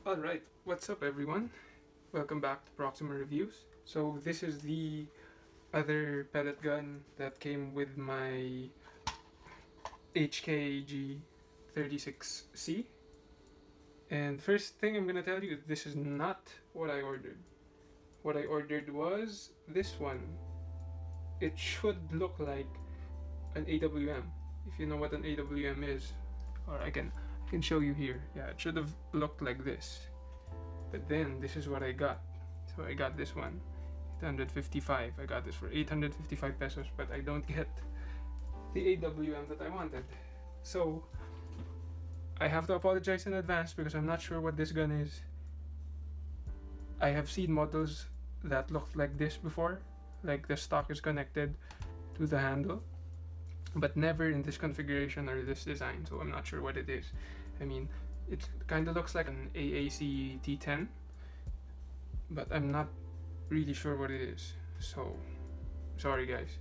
Alright, what's up everyone? Welcome back to Proxima Reviews. So this is the other pellet gun that came with my HKG-36C. And first thing I'm gonna tell you, this is not what I ordered. What I ordered was this one. It should look like an AWM, if you know what an AWM is. Or I can show you here. Yeah, it should have looked like this. But then this is what I got. So I got this one, 855. I got this for 855 pesos, but I don't get the AWM that I wanted. So I have to apologize in advance because I'm not sure what this gun is. I have seen models that looked like this before, like the stock is connected to the handle, but never in this configuration or this design, so I'm not sure what it is. I mean, it kind of looks like an AAC T10, but I'm not really sure what it is, so sorry guys.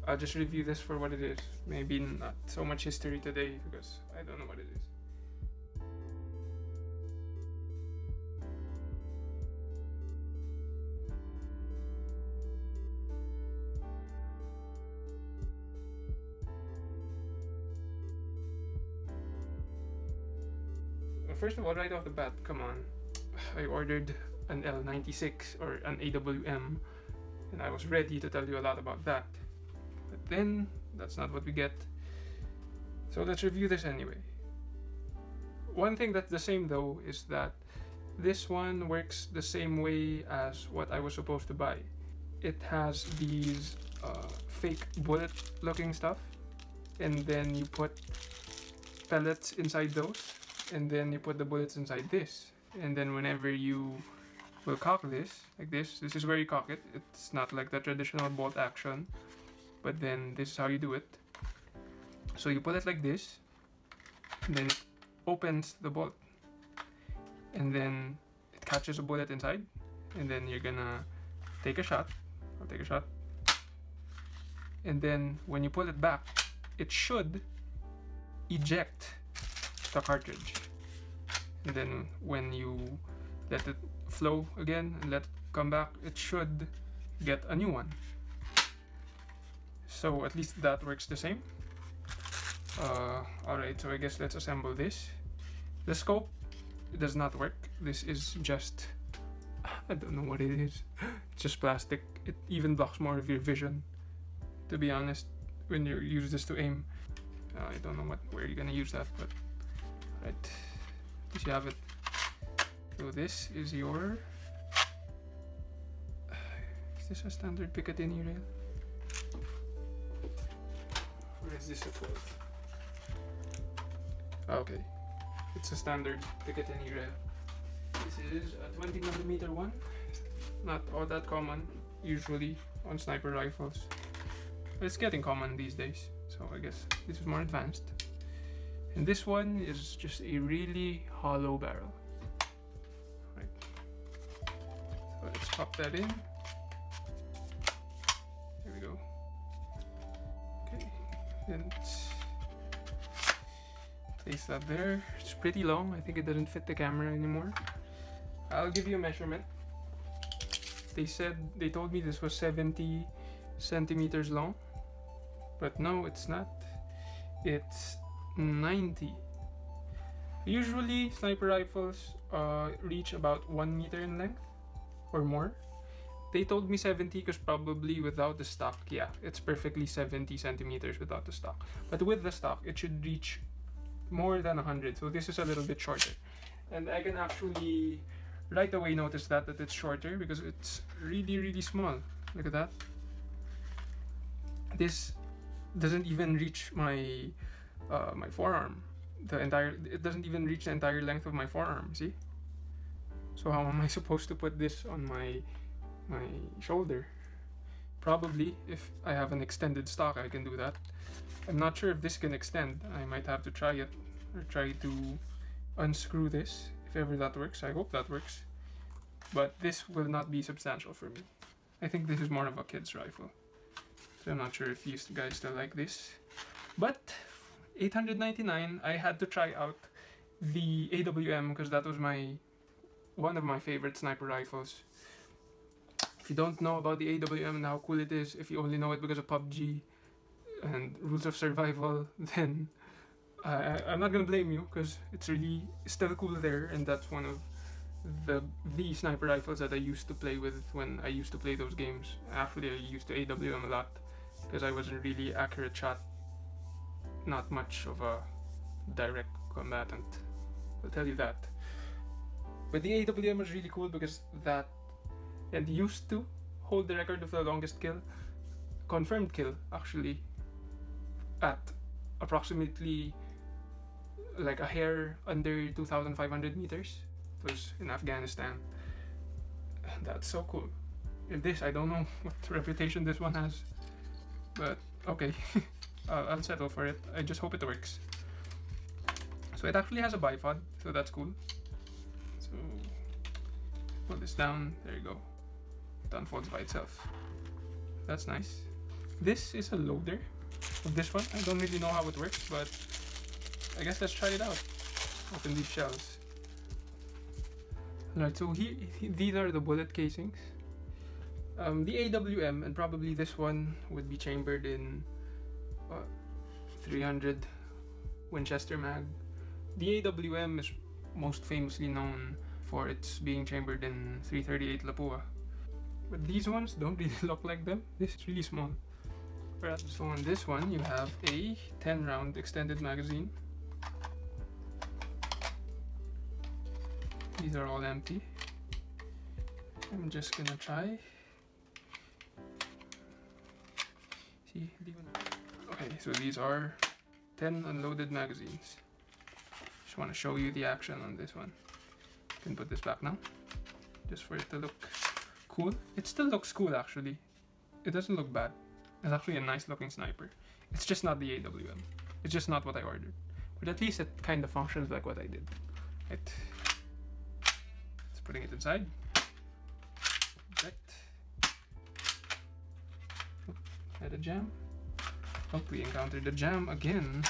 I'll just review this for what it is. Maybe not so much history today because I don't know what it is. First of all, right off the bat, come on. I ordered an L96 or an AWM and I was ready to tell you a lot about that. But then, that's not what we get. So let's review this anyway. One thing that's the same though is that this one works the same way as what I was supposed to buy. It has these fake bullet looking stuff, and then you put pellets inside those, and then you put the bullets inside this, and then whenever you will cock this, like this is where you cock it. It's not like the traditional bolt action, but then this is how you do it. So you put it like this, and then it opens the bolt, and then it catches a bullet inside, and then you're gonna take a shot. I'll take a shot, and then when you pull it back, it should eject the cartridge, and then when you let it flow again and let it come back, it should get a new one. So at least that works the same. Alright, so I guess let's assemble this. The scope does not work. This is just, I don't know what it is. It's just plastic. It even blocks more of your vision, to be honest, when you use this to aim. I don't know where you're gonna use that, but right, at least you have it. So this is your, is this a standard Picatinny rail? Or is this a 12? Okay, it's a standard Picatinny rail. This is a 20mm one, not all that common usually on sniper rifles, but it's getting common these days, so I guess this is more advanced. And this one is just a really hollow barrel. Right. So let's pop that in. There we go. Okay, and place that there. It's pretty long. I think it doesn't fit the camera anymore. I'll give you a measurement. They told me this was 70 centimeters long, but no, it's not. It's 90. Usually sniper rifles reach about 1 meter in length or more. They told me 70 because probably without the stock, yeah, it's perfectly 70 centimeters without the stock. But with the stock, it should reach more than 100. So this is a little bit shorter. And I can actually right away notice that it's shorter because it's really small. Look at that. This doesn't even reach my my forearm. It doesn't even reach the entire length of my forearm, see? So how am I supposed to put this on my shoulder? Probably if I have an extended stock I can do that. I'm not sure if this can extend. I might have to try it, or try to unscrew this if ever that works. I hope that works, but this will not be substantial for me. I think this is more of a kid's rifle, so I'm not sure if you guys still like this. But 899, I had to try out the AWM because that was my one of my favorite sniper rifles. If you don't know about the AWM and how cool it is, if you only know it because of PUBG and Rules of Survival, then I'm not gonna blame you, because it's really still cool there, and that's one of the sniper rifles that I used to play with when I used to play those games. Actually, I used to AWM a lot because I wasn't really accurate shot, not much of a direct combatant, I'll tell you that. But the AWM was really cool because that, and used to hold the record of the longest kill, confirmed kill actually, at approximately like a hair under 2,500 meters. It was in Afghanistan. That's so cool. And this, I don't know what reputation this one has, but okay. I'll settle for it. I just hope it works. So it actually has a bipod, so that's cool. So pull this down, there you go. It unfolds by itself. That's nice. This is a loader of this one. I don't really know how it works, but I guess let's try it out. Open these shells. Alright, so these are the bullet casings. The AWM, and probably this one, would be chambered in 300 Winchester mag. The AWM is most famously known for its being chambered in 338 Lapua. But these ones don't really look like them. This is really small. So on this one, you have a 10 round extended magazine. These are all empty. I'm just gonna try. See, okay, so these are 10 unloaded magazines. Just want to show you the action on this one. You can put this back now, just for it to look cool. It still looks cool actually. It doesn't look bad. It's actually a nice looking sniper. It's just not the AWM. It's just not what I ordered. But at least it kind of functions like what I did. Right. Putting it inside. Right. Oh, had a jam. Oh, we encountered a jam again.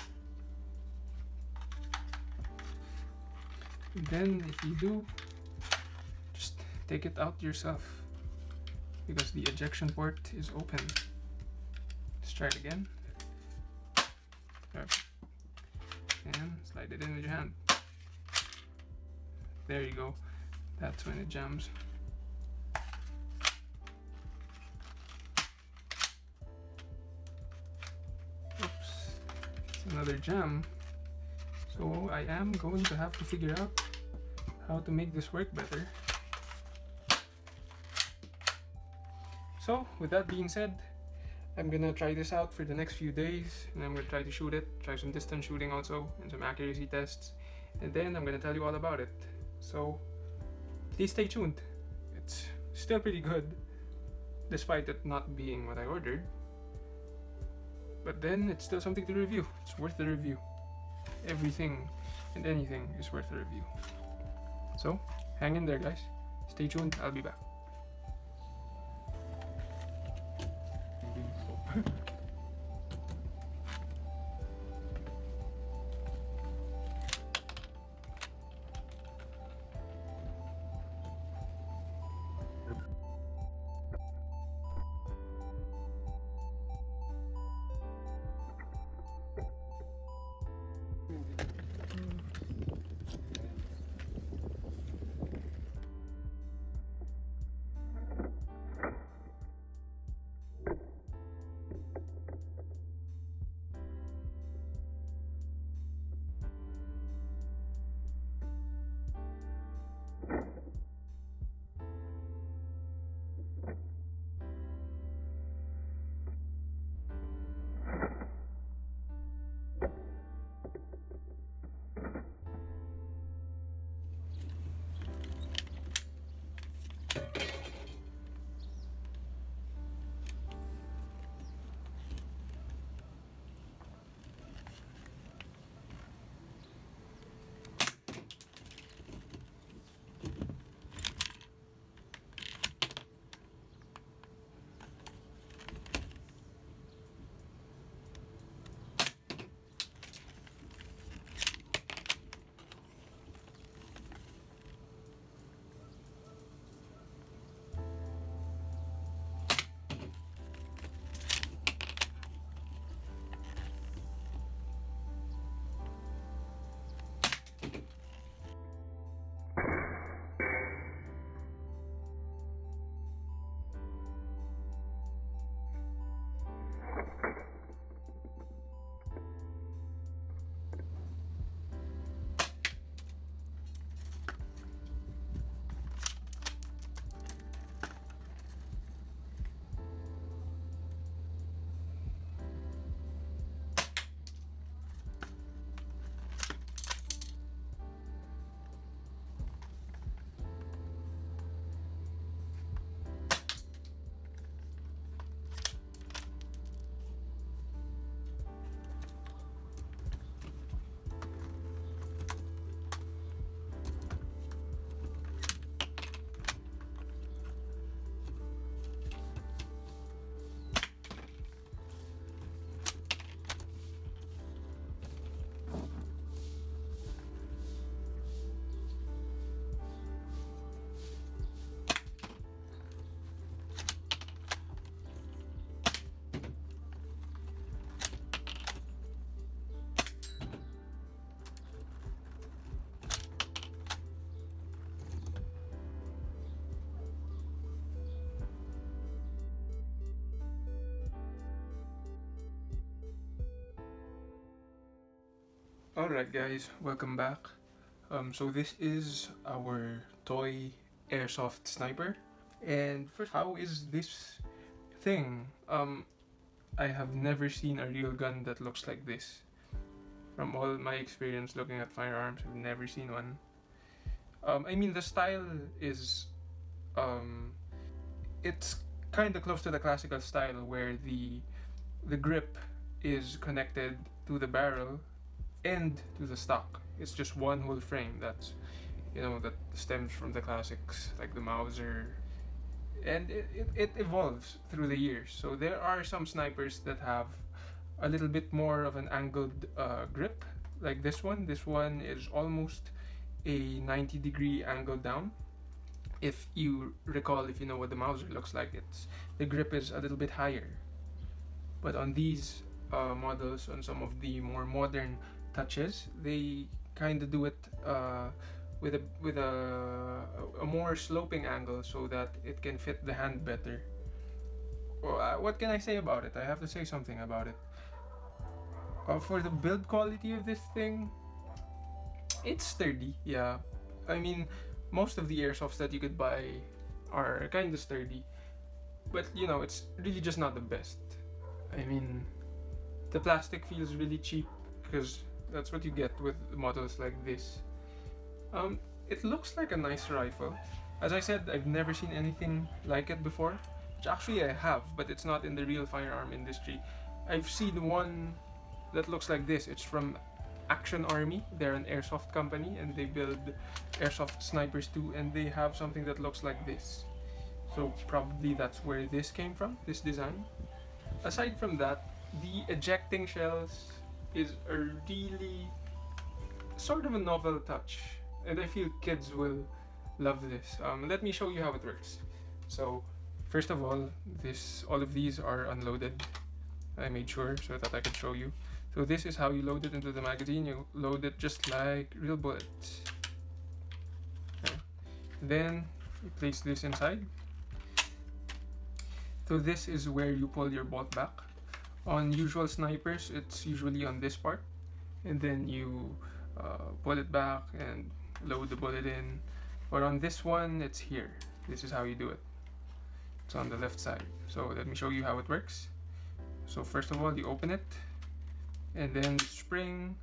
And then if you do, just take it out yourself, because the ejection port is open. Let's try it again. And slide it in with your hand. There you go. That's when it jams. Oops, it's another jam. So I am going to have to figure out how to make this work better. So with that being said, I'm gonna try this out for the next few days, and I'm gonna try to shoot it, try some distance shooting also, and some accuracy tests, and then I'm gonna tell you all about it. So please stay tuned. It's still pretty good, despite it not being what I ordered. But then it's still something to review. It's worth the review. Everything and anything is worth the review. So hang in there, guys. Stay tuned. I'll be back. Alright guys, welcome back. So this is our toy Airsoft sniper. And first, how is this thing? I have never seen a real gun that looks like this. From all my experience looking at firearms, I've never seen one. I mean, the style is, it's kind of close to the classical style where the grip is connected to the barrel and to the stock. It's just one whole frame that's, that stems from the classics like the Mauser, and it evolves through the years. So there are some snipers that have a little bit more of an angled grip, like this one. This one is almost a 90-degree angle down. If you recall, if you know what the Mauser looks like, the grip is a little bit higher. But on these models, on some of the more modern touches, they kind of do it with a more sloping angle so that it can fit the hand better. Well, what can I say about it? I have to say something about it. For the build quality of this thing, it's sturdy, yeah. I mean, most of the airsofts that you could buy are kind of sturdy, but it's really just not the best. I mean, the plastic feels really cheap because that's what you get with models like this. It looks like a nice rifle. As I said, I've never seen anything like it before, which actually I have, but it's not in the real firearm industry. I've seen one that looks like this. It's from Action Army. They're an airsoft company and they build airsoft snipers too, and they have something that looks like this. So probably that's where this came from, this design. Aside from that, the ejecting shells is a really sort of a novel touch, and I feel kids will love this. Let me show you how it works. So first of all, all of these are unloaded. I made sure so that I could show you. So this is how you load it into the magazine. You load it just like real bullets. Okay. Then you place this inside. So this is where you pull your bolt back. On usual snipers, it's usually on this part, and then you pull it back and load the bullet in. But on this one, it's here. This is how you do it. It's on the left side. So let me show you how it works. So first of all, you open it, and then the spring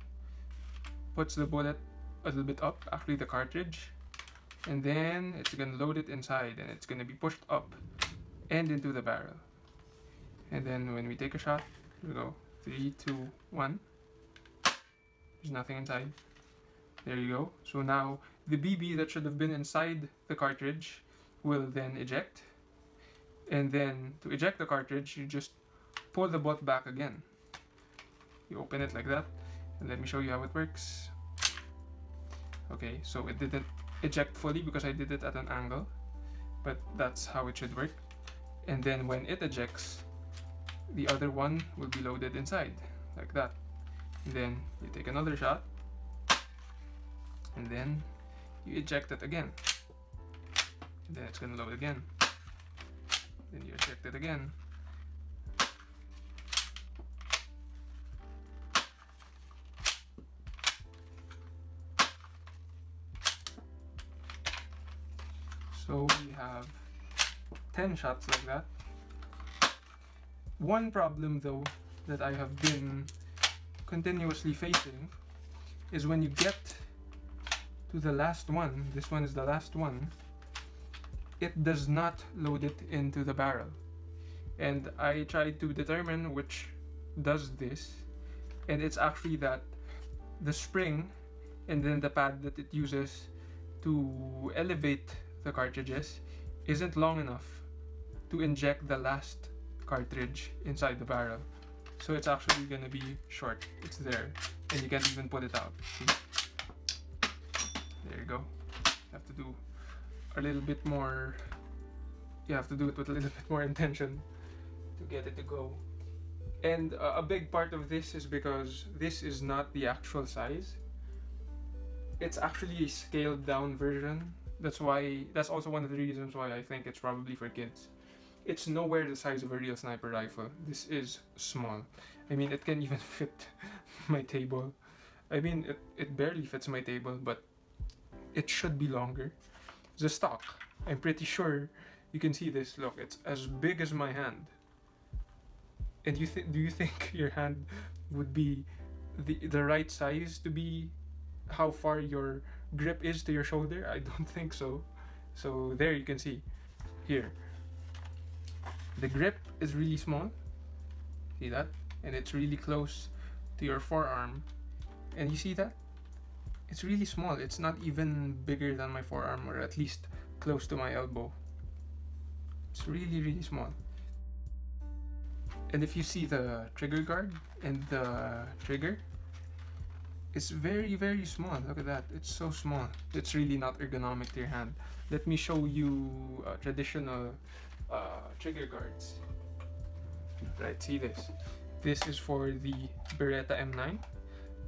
puts the bullet a little bit up, actually the cartridge, and then it's gonna load it inside, and it's gonna be pushed up and into the barrel. And then when we take a shot, we go 3, 2, 1. There's nothing inside. There you go. So now the BB that should have been inside the cartridge will then eject. And then to eject the cartridge, you just pull the bolt back again. You open it like that, and let me show you how it works. Okay, so it didn't eject fully because I did it at an angle, but that's how it should work. And then when it ejects, the other one will be loaded inside, like that. And then you take another shot, and then you eject it again. And then it's gonna load again. Then you eject it again. So we have 10 shots like that. One problem though that I have been continuously facing is when you get to the last one, this one is the last one, it does not load it into the barrel. And I tried to determine which does this, and it's actually that the spring and then the pad that it uses to elevate the cartridges isn't long enough to inject the last cartridge inside the barrel. So it's actually gonna be short. It's there, and you can't even pull it out. See? There you go. You have to do a little bit more. You have to do it with a little bit more intention to get it to go. And a big part of this is because this is not the actual size. It's actually a scaled down version. That's also one of the reasons why I think it's probably for kids. It's nowhere the size of a real sniper rifle. This is small. I mean, it can even fit my table. I mean, it barely fits my table, but it should be longer. The stock, I'm pretty sure you can see this. Look, it's as big as my hand. And do you think your hand would be the right size to be how far your grip is to your shoulder? I don't think so. So there you can see here. The grip is really small. See that? And it's really close to your forearm. And you see that? It's really small. It's not even bigger than my forearm, or at least close to my elbow. It's really, really small. And if you see the trigger guard and the trigger, it's very, very small. Look at that. It's so small. It's really not ergonomic to your hand. Let me show you traditional trigger guards. Right, see this. This is for the Beretta M9.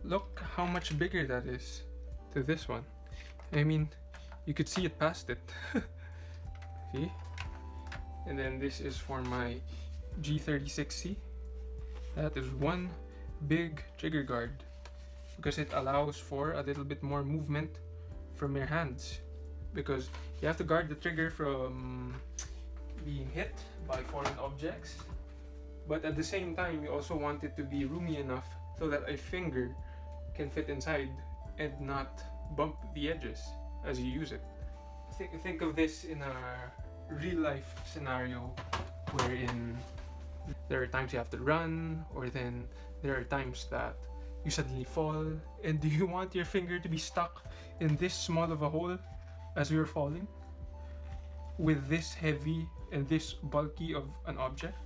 Look how much bigger that is to this one. I mean, you could see it past it. See? And then this is for my G36C. That is one big trigger guard because it allows for a little bit more movement from your hands, because you have to guard the trigger from being hit by foreign objects, but at the same time you also want it to be roomy enough so that a finger can fit inside and not bump the edges as you use it. Think of this in a real life scenario wherein there are times you have to run, or then there are times that you suddenly fall, and do you want your finger to be stuck in this small of a hole as you're falling with this heavy and this bulky of an object?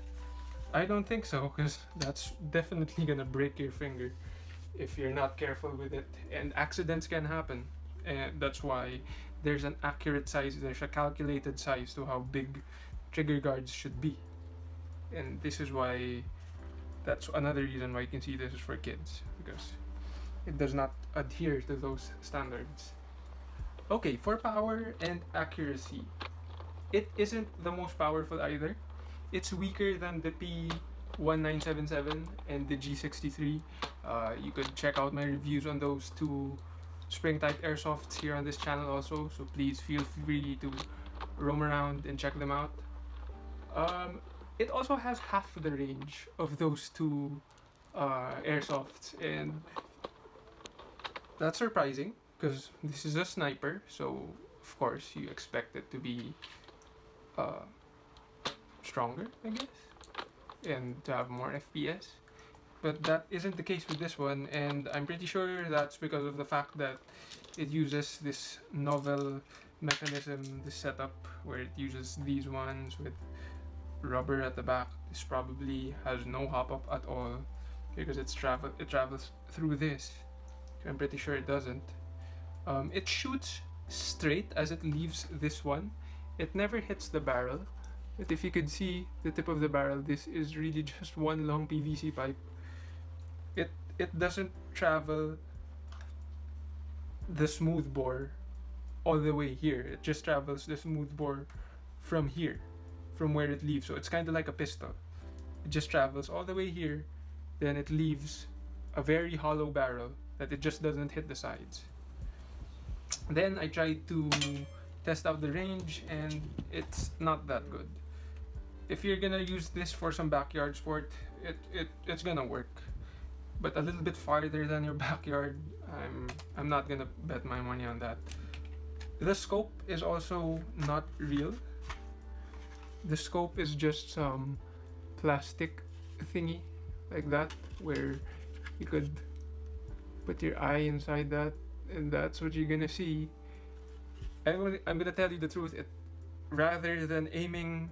I don't think so, because that's definitely gonna break your finger if you're not careful with it, and accidents can happen. And that's why there's an accurate size, there's a calculated size to how big trigger guards should be. And this is why, that's another reason why you can see this is for kids, because it does not adhere to those standards. Okay, for power and accuracy, it isn't the most powerful either. It's weaker than the P1977 and the G63. You could check out my reviews on those two spring type airsofts here on this channel also, so please feel free to roam around and check them out. It also has half the range of those two airsofts, and that's surprising because this is a sniper, so of course you expect it to be stronger, I guess, and to have more FPS. But that isn't the case with this one, and I'm pretty sure that's because of the fact that it uses this novel mechanism, this setup, where it uses these ones with rubber at the back. This probably has no hop-up at all because it travels through this. I'm pretty sure it doesn't. It shoots straight as it leaves this one. It never hits the barrel. But if you could see the tip of the barrel, this is really just one long PVC pipe. It doesn't travel the smooth bore all the way here. It just travels the smooth bore from here, from where it leaves. So it's kind of like a pistol. It just travels all the way here, then it leaves a very hollow barrel that it just doesn't hit the sides. Then I tried to test out the range, and it's not that good. If you're gonna use this for some backyard sport, it's gonna work, but a little bit farther than your backyard, I'm not gonna bet my money on that. The scope is also not real. The scope is just some plastic thingy like that, where you could put your eye inside that, and that's what you're gonna see. I'm gonna tell you the truth. Rather than aiming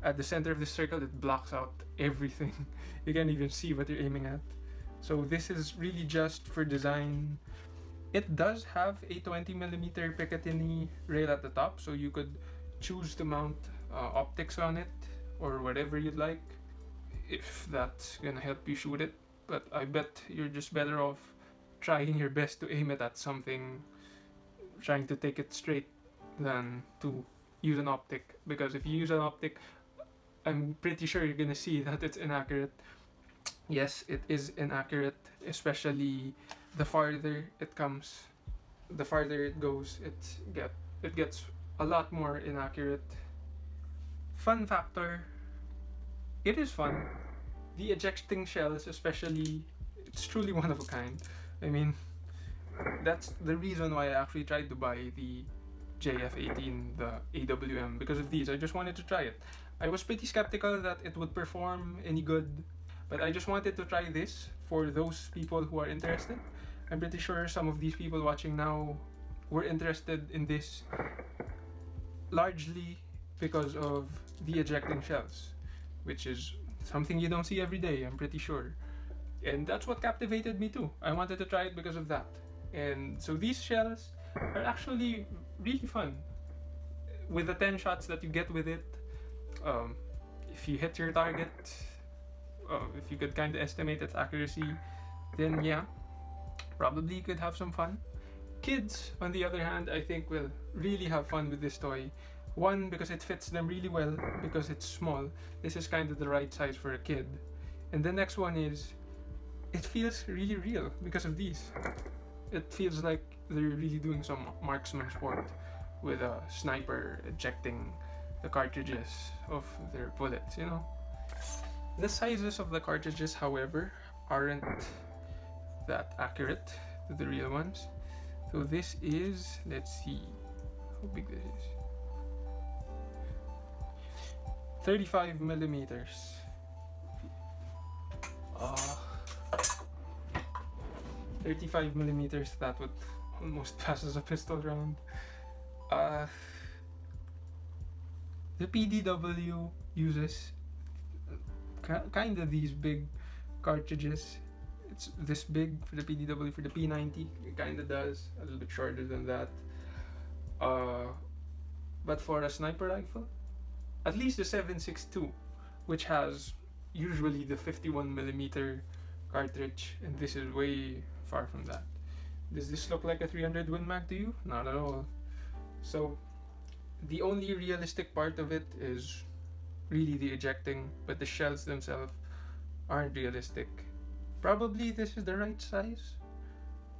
at the center of the circle, it blocks out everything. You can't even see what you're aiming at. So this is really just for design. It does have a 20mm Picatinny rail at the top, so you could choose to mount optics on it or whatever you'd like, if that's gonna help you shoot it. But I bet you're just better off trying your best to aim it at something, trying to take it straight, than to use an optic, because if you use an optic, I'm pretty sure you're gonna see that it's inaccurate. Yes, it is inaccurate, especially the farther it comes, the farther it goes, it gets a lot more inaccurate. Fun factor, it is fun. The ejecting shells especially, it's truly one of a kind. I mean, that's the reason why I actually tried to buy the JF-18, the AWM, because of these. I just wanted to try it. I was pretty skeptical that it would perform any good, but I just wanted to try this for those people who are interested. I'm pretty sure some of these people watching now were interested in this largely because of the ejecting shells, which is something you don't see every day, I'm pretty sure. And that's what captivated me too. I wanted to try it because of that. And so these shells are actually really fun. With the 10 shots that you get with it, if you hit your target, if you could kind of estimate its accuracy, then yeah, probably you could have some fun. Kids, on the other hand, I think will really have fun with this toy. One, because it fits them really well, because it's small. This is kind of the right size for a kid. And the next one is, it feels really real because of these. It feels like they're really doing some marksman sport with a sniper ejecting the cartridges of their bullets, you know. The sizes of the cartridges, however, aren't that accurate to the real ones. So this is, let's see how big this is. 35 millimeters. 35 millimeters, that would almost pass as a pistol round. The PDW uses kind of these big cartridges. It's this big for the PDW. For the P90, it kind of does a little bit shorter than that. But for a sniper rifle, at least the 7.62, which has usually the 51 millimeter cartridge, and this is way far from that. Does this look like a 300 Win Mag to you? Not at all. So the only realistic part of it is really the ejecting, but the shells themselves aren't realistic. Probably this is the right size,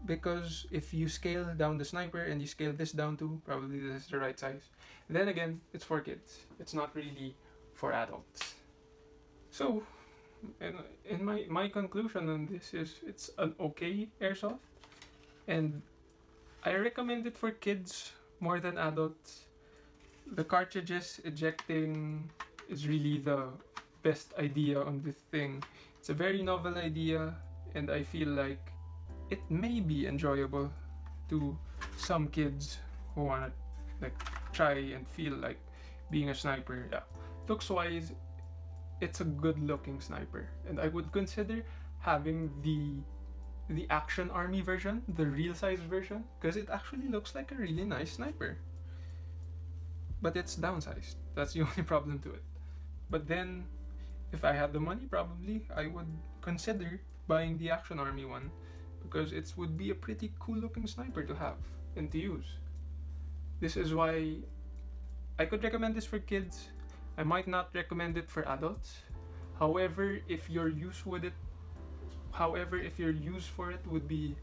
because if you scale down the sniper and you scale this down too, probably this is the right size. Then again, it's for kids. It's not really for adults. So, in my conclusion on this is, it's an okay airsoft, and I recommend it for kids more than adults. The cartridges ejecting is really the best idea on this thing. It's a very novel idea, and I feel like it may be enjoyable to some kids who want to like try and feel like being a sniper. Yeah, looks wise, it's a good looking sniper, and I would consider having the Action Army version, the real size version, because it actually looks like a really nice sniper. But it's downsized. That's the only problem to it. But then, if I had the money, probably I would consider buying the Action Army one, because it would be a pretty cool looking sniper to have and to use. This is why I could recommend this for kids. I might not recommend it for adults. However, if your use for it would be,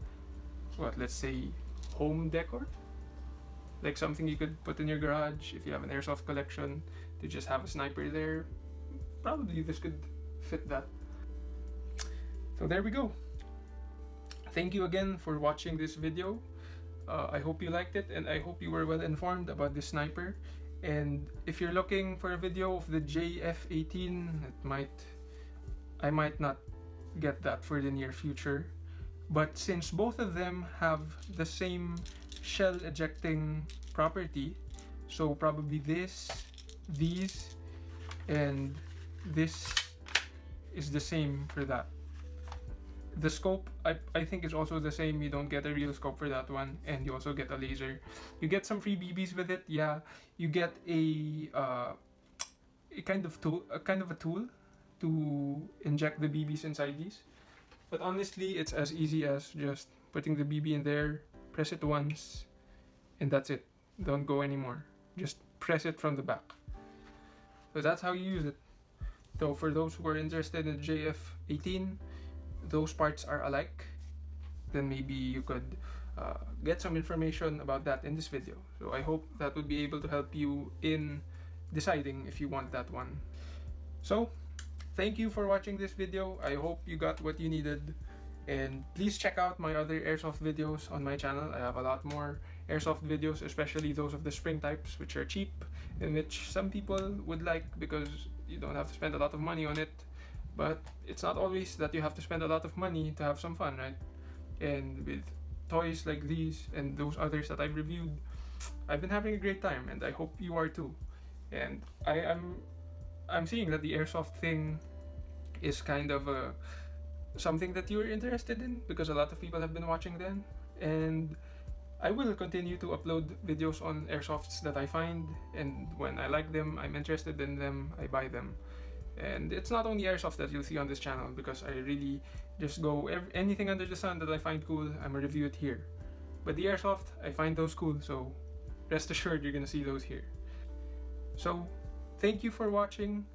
what, let's say home decor, like something you could put in your garage if you have an airsoft collection, to just have a sniper there, probably this could fit that. So there we go. Thank you again for watching this video. I hope you liked it, and I hope you were well informed about this sniper. And if you're looking for a video of the JF-18, I might not get that for the near future. But since both of them have the same shell ejecting property, so probably these, and this is the same for that. The scope, I think, is also the same. You don't get a real scope for that one, and you also get a laser. You get some free BBs with it, yeah. You get a kind of a tool to inject the BBs inside these. But honestly, it's as easy as just putting the BB in there, press it once, and that's it. Don't go anymore. Just press it from the back. So that's how you use it. So for those who are interested in JF-18, those parts are alike. then maybe you could get some information about that in this video. So I hope that would be able to help you in deciding if you want that one. So thank you for watching this video. I hope you got what you needed, and please check out my other airsoft videos on my channel. I have a lot more airsoft videos, especially those of the spring types, which are cheap and which some people would like because you don't have to spend a lot of money on it. But it's not always that you have to spend a lot of money to have some fun, right? And with toys like these and those others that I've reviewed, I've been having a great time, and I hope you are too. And I'm seeing that the airsoft thing is kind of something that you're interested in, because a lot of people have been watching them, and I will continue to upload videos on airsofts that I find, and when I like them, I'm interested in them, I buy them. And it's not only airsoft that you'll see on this channel, because I really just go anything under the sun that I find cool, I'm gonna review it here. But the airsoft, I find those cool, so rest assured you're gonna see those here. So thank you for watching.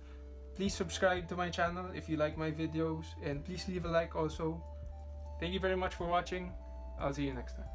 Please subscribe to my channel if you like my videos, and please leave a like also. Thank you very much for watching. I'll see you next time.